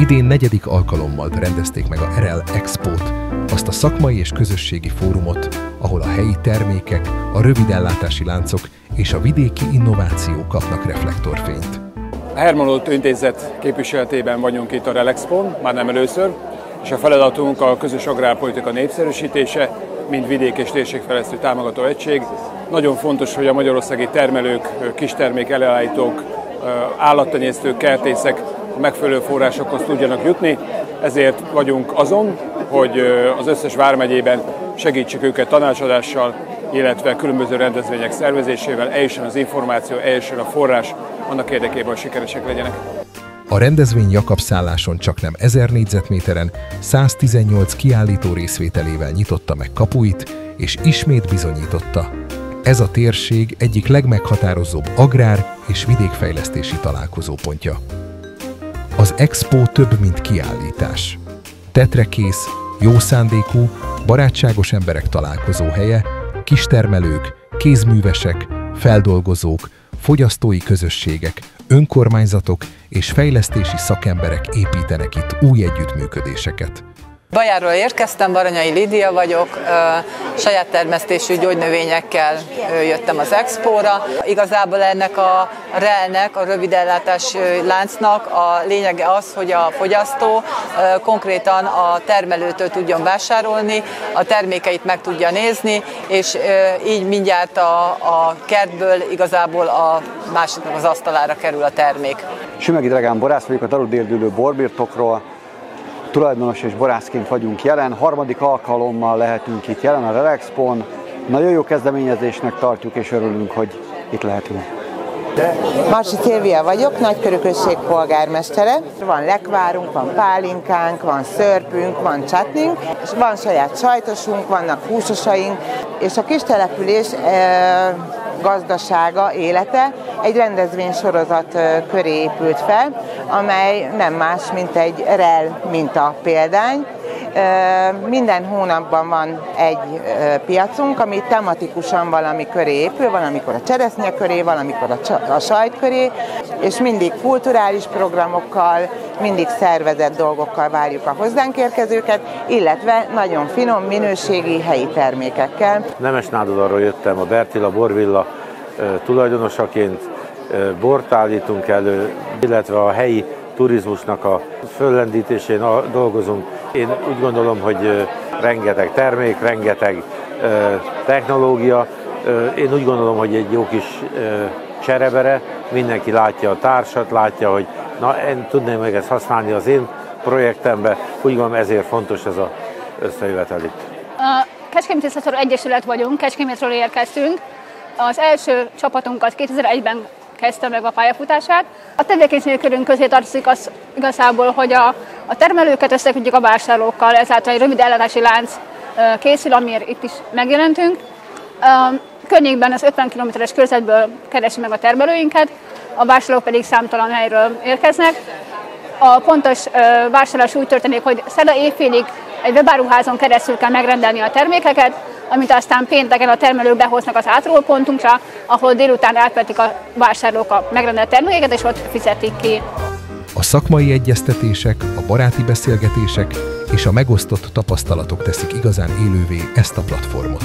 Idén 4. alkalommal rendezték meg a REL Expót, azt a szakmai és közösségi fórumot, ahol a helyi termékek, a rövid ellátási láncok és a vidéki innovációk kapnak reflektorfényt. A Hermann Ottó Intézet képviseletében vagyunk itt a REL Expón, már nem először, és a feladatunk a közös agrárpolitika népszerűsítése, mint vidék- és térségfejlesztő támogató egység. Nagyon fontos, hogy a magyarországi termelők, kistermék előállítók, állattenyésztők, kertészek a megfelelő forrásokhoz tudjanak jutni, ezért vagyunk azon, hogy az összes vármegyében segítsük őket tanácsadással, illetve különböző rendezvények szervezésével, eljusson az információ, eljusson a forrás, annak érdekében, hogy sikeresek legyenek. A rendezvény Jakab-szálláson csaknem 1000 négyzetméteren 118 kiállító részvételével nyitotta meg kapuit, és ismét bizonyította. Ez a térség egyik legmeghatározóbb agrár- és vidékfejlesztési találkozópontja. Az Expó több, mint kiállítás. Tetrekész, jó szándékú, barátságos emberek találkozóhelye, kistermelők, kézművesek, feldolgozók, fogyasztói közösségek, önkormányzatok és fejlesztési szakemberek építenek itt új együttműködéseket. Bajáról érkeztem, Baranyai Lídia vagyok, saját termesztésű gyógynövényekkel jöttem az Expóra. Igazából ennek a REL-nek, a rövid ellátási láncnak a lényege az, hogy a fogyasztó konkrétan a termelőtől tudjon vásárolni, a termékeit meg tudja nézni, és így mindjárt a kertből igazából a másiknak az asztalára kerül a termék. Sümegi Dregán borász vagyok, a Darudérdülő borbirtokról. Tulajdonos és borászként vagyunk jelen, 3. alkalommal lehetünk itt jelen a REL Expón. Nagyon jó kezdeményezésnek tartjuk, és örülünk, hogy itt lehetünk. Marsi Szilvia vagyok, Nagykörű község polgármestere. Van lekvárunk, van pálinkánk, van szörpünk, van csatnink, és van saját sajtosunk, vannak húsosaink, és a kistelepülés gazdasága, élete egy rendezvénysorozat köré épült fel, amely nem más, mint egy REL minta példány. Minden hónapban van egy piacunk, ami tematikusan valami köré épül, valamikor a cseresznye köré, valamikor a sajt köré, és mindig kulturális programokkal, mindig szervezett dolgokkal várjuk a hozzánk érkezőket, illetve nagyon finom, minőségi helyi termékekkel. Nemesnádodalról jöttem, a Bertilla borvilla tulajdonosaként, bort állítunk elő, illetve a helyi turizmusnak a föllendítésén dolgozunk. Én úgy gondolom, hogy rengeteg termék, rengeteg technológia. Én úgy gondolom, hogy egy jó kis cserebere, mindenki látja a társat, látja, hogy na, én tudném meg ezt használni az én projektembe. Úgy gondolom, ezért fontos ez az összejövetel itt. A Kecskeméti Szatszoló Egyesület vagyunk, Kecskemétről érkeztünk. Az első csapatunkat 2001-ben kezdte meg a pályafutását. A tevékenységünk közé tartozik az igazából, hogy a termelőket összekötjük a vásárlókkal, ezáltal egy rövid ellátási lánc készül, amiért itt is megjelentünk. Környékben az 50 km-es körzetből keresünk meg a termelőinket, a vásárlók pedig számtalan helyről érkeznek. A pontos vásárlás úgy történik, hogy szerda éjfélig egy webáruházon keresztül kell megrendelni a termékeket, amit aztán pénteken a termelők behoznak az átrópontunkra, ahol délután átvetik a vásárlók a megrendelt termékeket, és ott fizetik ki. A szakmai egyeztetések, a baráti beszélgetések és a megosztott tapasztalatok teszik igazán élővé ezt a platformot.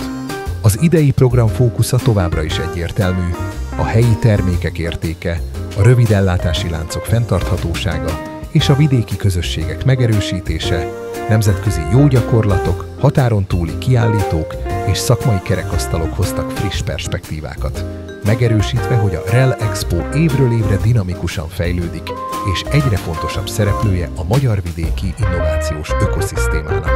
Az idei program fókusza továbbra is egyértelmű, a helyi termékek értéke, a rövid ellátási láncok fenntarthatósága és a vidéki közösségek megerősítése, nemzetközi jó gyakorlatok, határon túli kiállítók és szakmai kerekasztalok hoztak friss perspektívákat, megerősítve, hogy a REL Expó évről évre dinamikusan fejlődik, és egyre fontosabb szereplője a magyar vidéki innovációs ökoszisztémának.